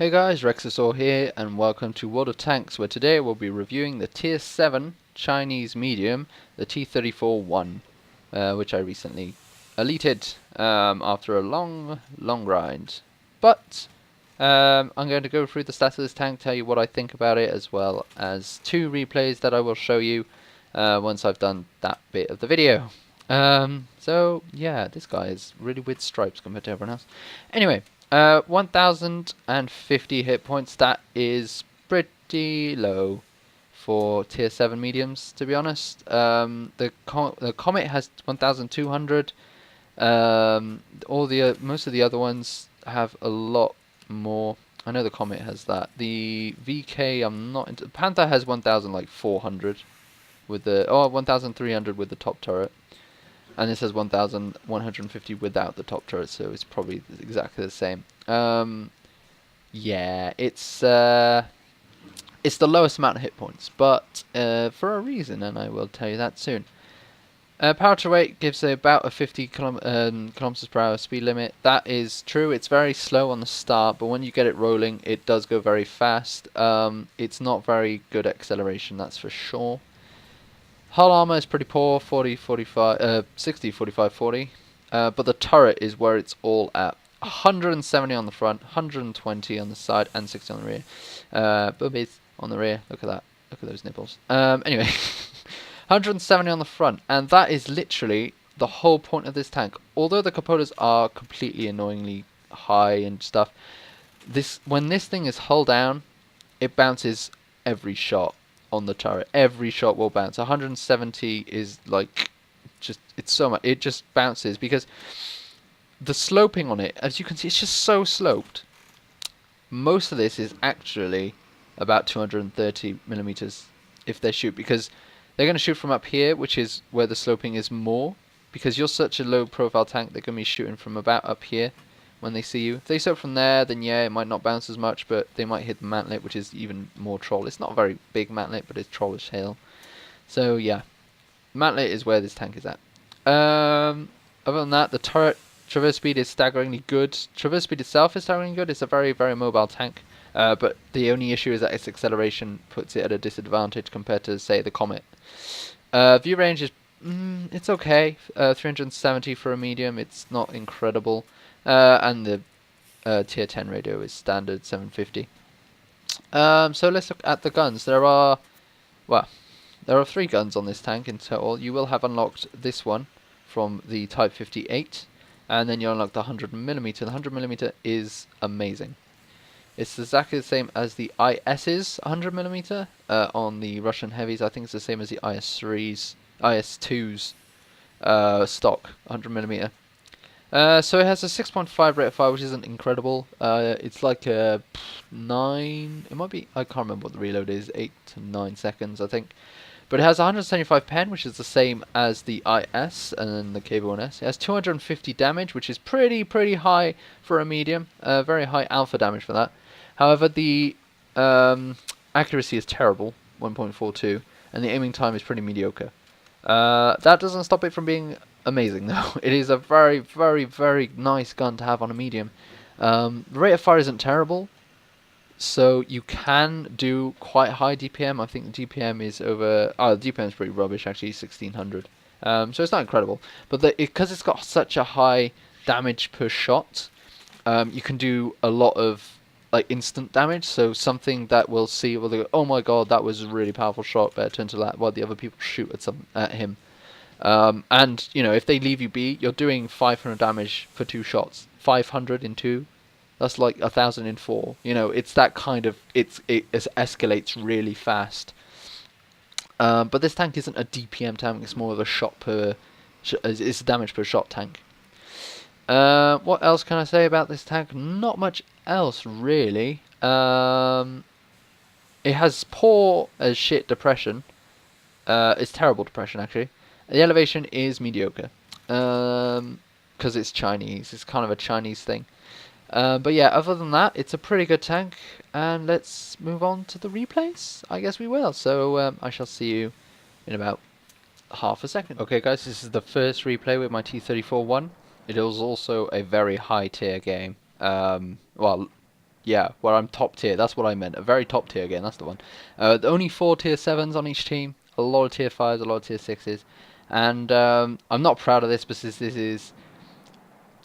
Hey guys, Rexasaur here, and welcome to World of Tanks, where today we'll be reviewing the Tier 7 Chinese medium, the T-34-1, which I recently elited after a long grind. But I'm going to go through the stats of this tank, tell you what I think about it, as well as two replays that I will show you once I've done that bit of the video. So yeah, this guy is really weird stripes compared to everyone else. Anyway. 1050 hit points, that is pretty low for tier 7 mediums, to be honest. The Comet has 1200. Most of the other ones have a lot more. I know the Comet has that. The VK, I'm not into. Panther has 1400 with the 1300 with the top turret. And this has 1150 without the top turret, so it's probably exactly the same. Yeah, it's the lowest amount of hit points, but for a reason, and I will tell you that soon. Power to weight gives about a 50 kilometers per hour speed limit. That is true. It's very slow on the start, but when you get it rolling, it does go very fast. It's not very good acceleration, that's for sure. Hull armor is pretty poor, 60, 45, 40. But the turret is where it's all at. 170 on the front, 120 on the side, and 60 on the rear. Boobies on the rear. Look at that. Look at those nipples. Anyway, 170 on the front, and that is literally the whole point of this tank. Although the cupolas are completely annoyingly high and stuff, when this thing is hull down, it bounces every shot on the turret. Every shot will bounce. 170 is like it's so much. It just bounces because the sloping on it, as you can see, it's just so sloped. Most of this is actually about 230 millimeters if they shoot, because they're going to shoot from up here, which is where the sloping is more. Because you're such a low profile tank, they're going to be shooting from about up here when they see you. If they shoot from there, then yeah, it might not bounce as much, but they might hit the mantlet, which is even more troll. It's not a very big mantlet, but it's trollish hail. So yeah, mantlet is where this tank is at. Other than that, the turret traverse speed is staggeringly good. Traverse speed itself is staggeringly good. It's a very, very mobile tank. But the only issue is that its acceleration puts it at a disadvantage compared to, say, the Comet. View range is it's okay. 370 for a medium. It's not incredible. And the tier 10 radio is standard 750. So let's look at the guns. There are 3 guns on this tank in total. You will have unlocked this one from the Type 58, and then you unlock the 100mm. The 100mm is amazing. It's exactly the same as the IS's 100mm on the Russian heavies. I think it's the same as the IS2's stock 100mm. So it has a 6.5 rate of fire, which isn't incredible. It's like a 9. It might be. I can't remember what the reload is. 8 to 9 seconds, I think. But it has 175 pen, which is the same as the IS and then the KB1S. It has 250 damage, which is pretty high for a medium. Very high alpha damage for that. However, the accuracy is terrible, 1.42, and the aiming time is pretty mediocre. That doesn't stop it from being amazing, though. It is a very nice gun to have on a medium. The rate of fire isn't terrible, so you can do quite high DPM. I think the DPM is over. The DPM is pretty rubbish, actually, 1600. So it's not incredible, but because it's got such a high damage per shot, you can do a lot of like instant damage. So something that we'll see, will go, oh my god, that was a really powerful shot. Better turn to that while the other people shoot at him. And you know, if they leave you be, you're doing 500 damage for 2 shots. 500 in 2, that's like 1000 in 4. You know, it's that kind of it escalates really fast. But this tank isn't a DPM tank; it's more of a shot per. It's a damage per shot tank. What else can I say about this tank? Not much else really. It has poor as shit depression. It's terrible depression actually. The elevation is mediocre, because it's Chinese. It's kind of a Chinese thing. But yeah, other than that, it's a pretty good tank. And let's move on to the replays. I guess we will. So I shall see you in about half a second. Okay guys, this is the first replay with my T-34-1. It is also a very high tier game. Well, Yeah, where I'm top tier. That's what I meant. A very top tier game. That's the one. Only 4 tier 7s on each team. A lot of tier 5s, a lot of tier 6s. And I'm not proud of this because this is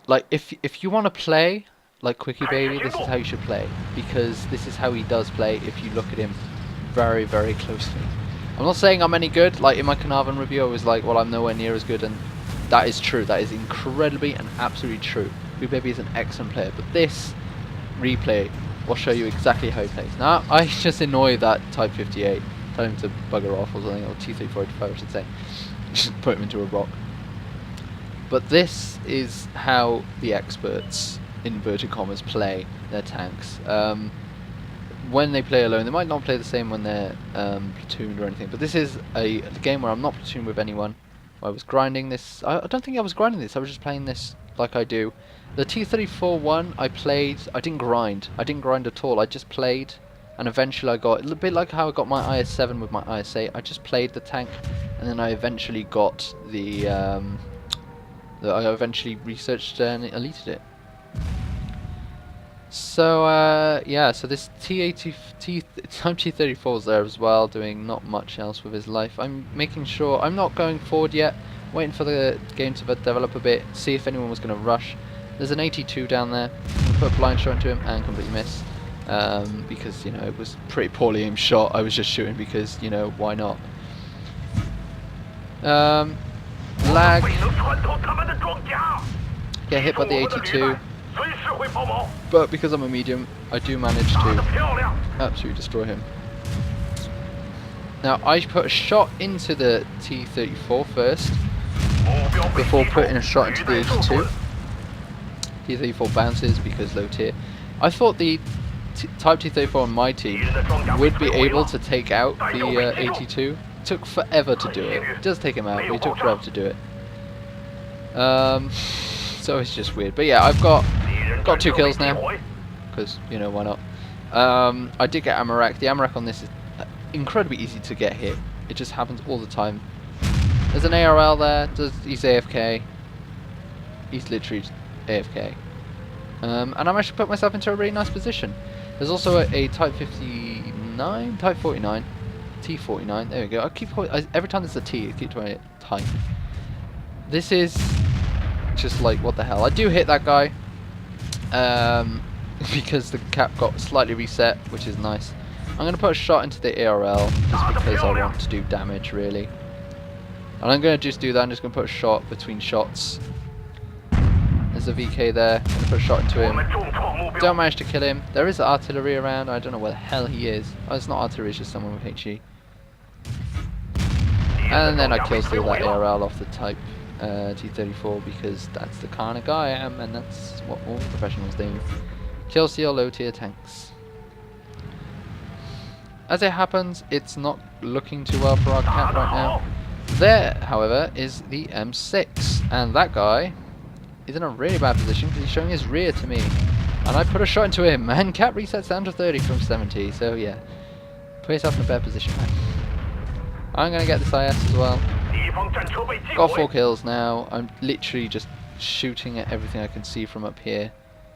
like if you want to play like Quickie Baby, this is how you should play, because this is how he does play if you look at him very, very closely. I'm not saying I'm any good. Like in my Carnarvon review, I was like, well, I'm nowhere near as good, and that is true. That is incredibly and absolutely true. Quickie Baby is an excellent player, but this replay will show you exactly how he plays. Now, I just annoy that Type 58, tell him to bugger off or something, or T-34-1 I should say. Just put him into a rock. But this is how the experts, inverted commas, play their tanks. When they play alone, they might not play the same when they're platooned or anything, but this is a game where I'm not platooned with anyone. I was grinding this. I don't think I was grinding this, I was just playing this like I do. The T-34-1 I played, I didn't grind. I didn't grind at all, I just played, and eventually I got, a bit like how I got my IS-7 with my IS-8, I just played the tank, and then I eventually got I eventually researched and eliteed it. So yeah, so this T-34 is there as well, doing not much else with his life. I'm making sure, I'm not going forward yet, waiting for the game to develop a bit, see if anyone was going to rush. There's an 82 down there, I'm going to put a blind shot into him and completely miss. Because, you know, it was pretty poorly aimed shot, I was just shooting because, you know, why not? Lag. Get hit by the 82. But because I'm a medium, I do manage to absolutely destroy him. Now, I put a shot into the T-34 first, before putting a shot into the 82. T-34 bounces because low tier. I thought the Type T-34 on my team would be able to take out the 82. It took forever to do it. It does take him out, but it took forever to do it. So it's just weird. But yeah, I've got 2 kills now, because, you know, why not? I did get Amarak. The Amarak on this is incredibly easy to get hit. It just happens all the time. There's an ARL there. He's AFK. He's literally AFK. And I managed to put myself into a really nice position. There's also a Type 59, Type 49, T-49. There we go. Every time there's a T, I keep trying it Type. This is just like, what the hell? I do hit that guy. Because the cap got slightly reset, which is nice. I'm going to put a shot into the ARL just because I want to do damage, really. And I'm going to just do that. I'm just going to put a shot between shots. There's a VK there. I'm going to put a shot into him. Don't manage to kill him. There is artillery around. I don't know where the hell he is. Oh, it's not artillery, it's just someone with HE. And then I kill steal that ARL off the Type T-34 because that's the kind of guy I am, and that's what all professionals do. Kill steal low tier tanks. As it happens, it's not looking too well for our cat right now. There, however, is the M6, and that guy is in a really bad position because he's showing his rear to me. And I put a shot into him, and cap resets down to 30 from 70, so yeah. Put yourself in a better position, man. I'm going to get this IS as well. Got 4 kills now. I'm literally just shooting at everything I can see from up here.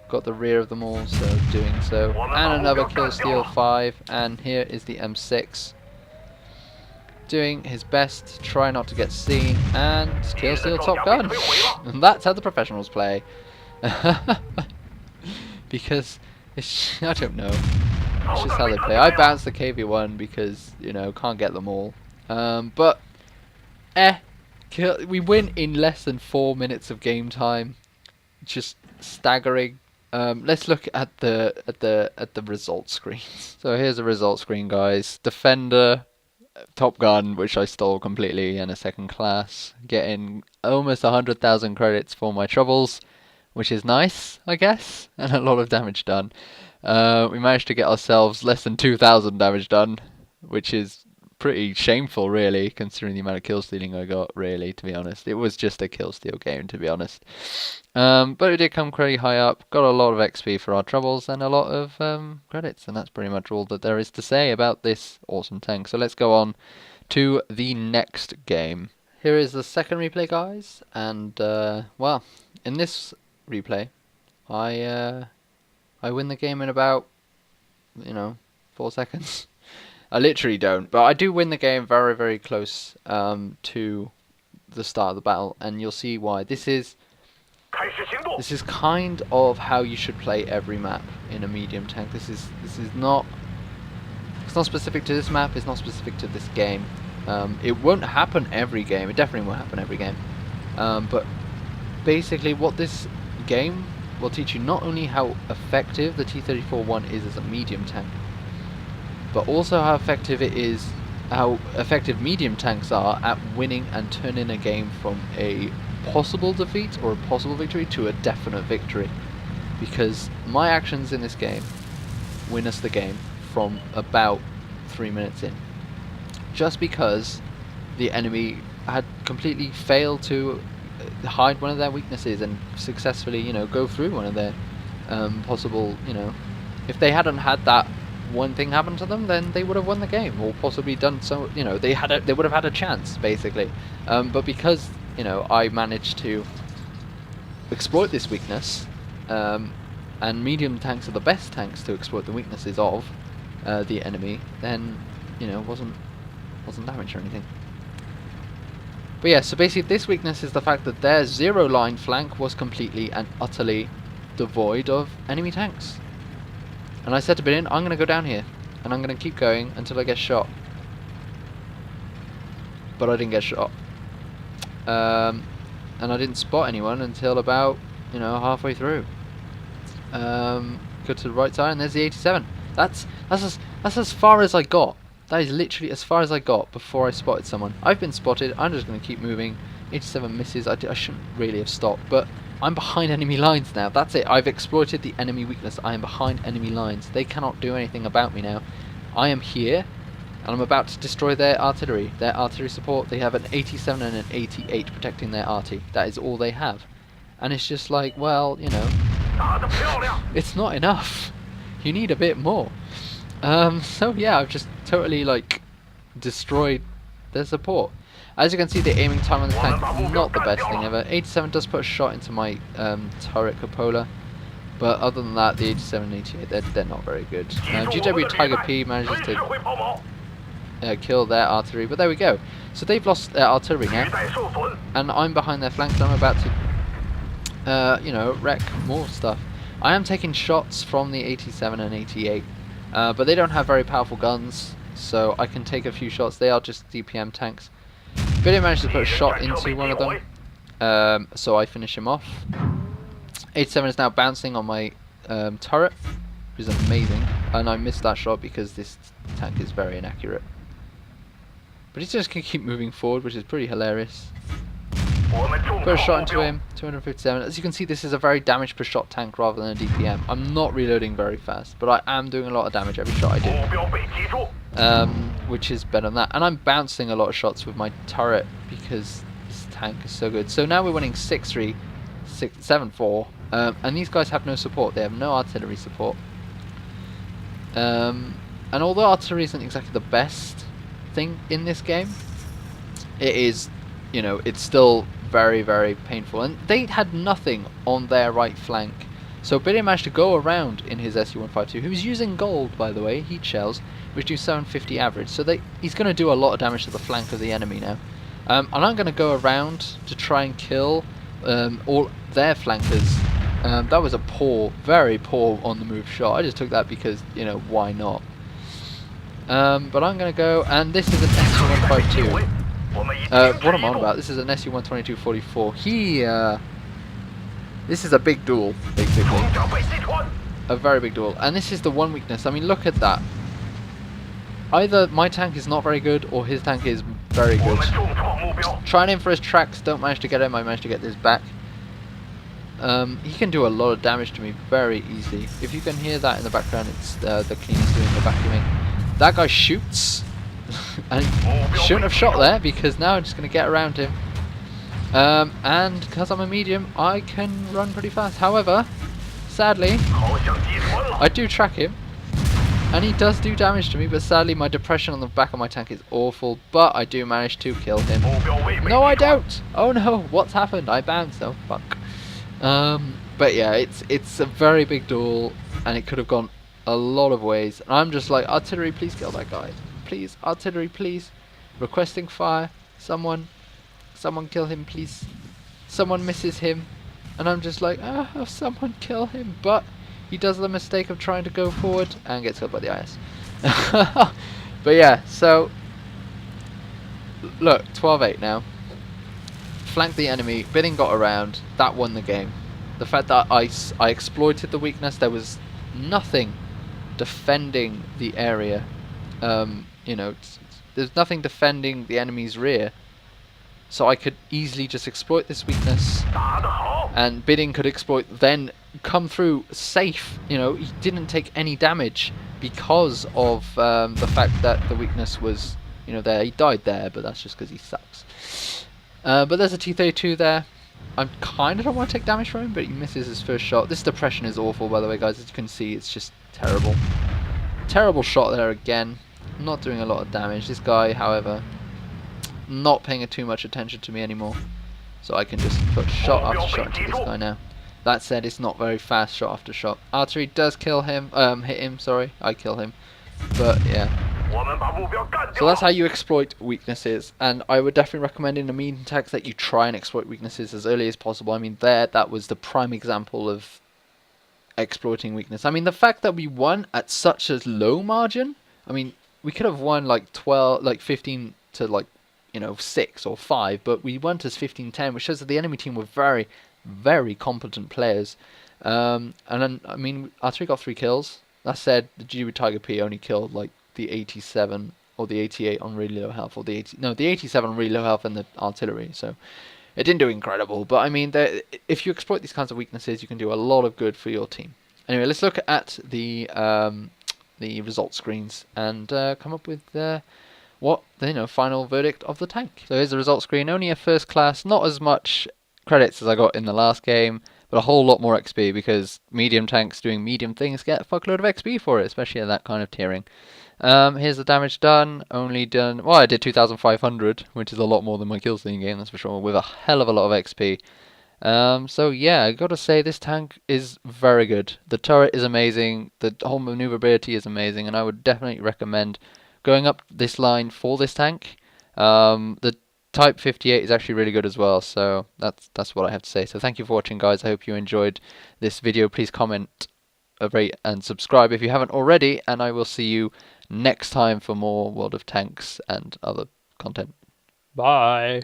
Got the rear of them all, so doing so. And another kill steal 5, and here is the M6. Doing his best to try not to get seen, and kill steal top gun. And that's how the professionals play. Because it's, I don't know. It's just how they play. I bounced the KV-1 because, you know, can't get them all. But we win in less than 4 minutes of game time. Just staggering. Let's look at the results screen. So here's a result screen, guys. Defender, Top Gun, which I stole completely, and a second class, getting almost 100,000 credits for my troubles, which is nice, I guess, and a lot of damage done. We managed to get ourselves less than 2,000 damage done, which is pretty shameful, really, considering the amount of kill stealing I got, really, to be honest. It was just a kill steal game, to be honest. But it did come pretty high up, got a lot of XP for our troubles, and a lot of credits, and that's pretty much all that there is to say about this awesome tank. So let's go on to the next game. Here is the second replay, guys, and, well, in this replay, I win the game in about you know, 4 seconds. I literally don't, but I do win the game very, very close to the start of the battle, and you'll see why. This is kind of how you should play every map in a medium tank. This is not. It's not specific to this map. It's not specific to this game. It won't happen every game. It definitely won't happen every game. But basically, what this game will teach you, not only how effective the T-34-1 is as a medium tank, but also how effective it is, how effective medium tanks are at winning and turning a game from a possible defeat or a possible victory to a definite victory. Because my actions in this game win us the game from about 3 minutes in. Just because the enemy had completely failed to hide one of their weaknesses and successfully, you know, go through one of their possible, you know, if they hadn't had that one thing happen to them, then they would have won the game, or possibly done so, you know, they would have had a chance, basically. But because, you know, I managed to exploit this weakness, and medium tanks are the best tanks to exploit the weaknesses of the enemy, then, you know, wasn't damaged or anything. But yeah, so basically this weakness is the fact that their zero line flank was completely and utterly devoid of enemy tanks. And I said to Binion, I'm going to go down here, and I'm going to keep going until I get shot. But I didn't get shot. And I didn't spot anyone until about, you know, halfway through. Go to the right side, and there's the 87. That's as far as I got. That is literally as far as I got before I spotted someone. I've been spotted. I'm just going to keep moving. 87 misses. I shouldn't really have stopped, but I'm behind enemy lines now. That's it. I've exploited the enemy weakness. I am behind enemy lines. They cannot do anything about me now. I am here, and I'm about to destroy their artillery. Their artillery support. They have an 87 and an 88 protecting their arty. That is all they have. And it's just like, well, you know, it's not enough. You need a bit more. So yeah, I've just totally like destroyed their support. As you can see, the aiming time on the tank not the best thing ever. 87 does put a shot into my turret cupola, but other than that, the 87 and 88 they're not very good. GW Tiger P manages to kill their artillery, but there we go. So they've lost their artillery now, and I'm behind their flanks. I'm about to, you know, wreck more stuff. I am taking shots from the 87 and 88, but they don't have very powerful guns, so I can take a few shots. They are just DPM tanks. Billy managed to put a shot into one of them, so I finish him off. 87 is now bouncing on my turret, which is amazing, and I missed that shot because this tank is very inaccurate. But he's just going to keep moving forward, which is pretty hilarious. Put a shot into him, 257. As you can see, this is a very damage per shot tank rather than a DPM. I'm not reloading very fast, but I am doing a lot of damage every shot I do. Which is better than that. And I'm bouncing a lot of shots with my turret because this tank is so good. So now we're winning 6-3, 7-4. And these guys have no support. They have no artillery support. And although artillery isn't exactly the best thing in this game, it is, you know, it's still very, very painful. And they had nothing on their right flank. So Billy managed to go around in his SU-152, who's using gold, by the way, heat shells, which do 750 average. So he's going to do a lot of damage to the flank of the enemy now. And I'm going to go around to try and kill all their flankers. That was a poor, very poor on-the-move shot. I just took that because, you know, why not? But I'm going to go, and this is an SU-152. What am I on about? This is an SU-122-44. This is a big duel, basically. A very big duel. And this is the one weakness. I mean, look at that. Either my tank is not very good, or his tank is very good. Trying in for his tracks, don't manage to get him. I managed to get this back. He can do a lot of damage to me very easily. If you can hear that in the background, it's the cleaners doing the vacuuming. That guy shoots. And shouldn't have shot there, because now I'm just going to get around him. And because I'm a medium, I can run pretty fast. However, sadly, I do track him, and he does do damage to me, but sadly my depression on the back of my tank is awful, but I do manage to kill him. No, I don't! Oh no, what's happened? I bounced, oh fuck. But yeah, it's a very big duel, and it could have gone a lot of ways. And I'm just like, artillery, please kill that guy. Please, artillery, please. Requesting fire. Someone kill him, please. Someone misses him. And I'm just like, someone kill him. But he does the mistake of trying to go forward and gets killed by the IS. But yeah, so look, 12-8 now. Flanked the enemy, Bidding got around, that won the game. The fact that I exploited the weakness, there was nothing defending the area. You know, there's nothing defending the enemy's rear. So I could easily just exploit this weakness, and Bidding could exploit, then come through safe. You know, he didn't take any damage because of the fact that the weakness was, you know, there. He died there, but that's just because he sucks. But there's a T-32 there. I kind of don't want to take damage from him, but he misses his first shot. This depression is awful, by the way, guys. As you can see, it's just terrible. Terrible shot there again. Not doing a lot of damage. This guy, however, not paying too much attention to me anymore, so I can just put shot after shot into this guy now. That said, it's not very fast shot after shot. Artillery does kill him, hit him, sorry, I kill him, but yeah. So that's how you exploit weaknesses, and I would definitely recommend in the medium tanks that you try and exploit weaknesses as early as possible. I mean, that was the prime example of exploiting weakness. I mean, the fact that we won at such a low margin, I mean, we could have won like 15 to like, you know, 6 or 5, but we went as 15-10, which shows that the enemy team were very, very competent players. And then, I mean, artillery got 3 kills. That said, the G Tiger P only killed like the 87 or the 88 on really low health, or the 87 on really low health and the artillery. So it didn't do incredible, but I mean, if you exploit these kinds of weaknesses, you can do a lot of good for your team. Anyway, let's look at the result screens and come up with what the final verdict of the tank. So here's the result screen. Only a first class, not as much credits as I got in the last game, but a whole lot more XP, because medium tanks doing medium things get a fuckload of XP for it, especially at that kind of tiering. Here's the damage done. Only done, well, I did 2,500, which is a lot more than my kills in the game, that's for sure, with a hell of a lot of XP. So yeah, I gotta say this tank is very good. The turret is amazing, the whole maneuverability is amazing, and I would definitely recommend going up this line for this tank. The Type 58 is actually really good as well, so that's what I have to say. So thank you for watching, guys. I hope you enjoyed this video. Please comment, rate, and subscribe if you haven't already, and I will see you next time for more World of Tanks and other content. Bye!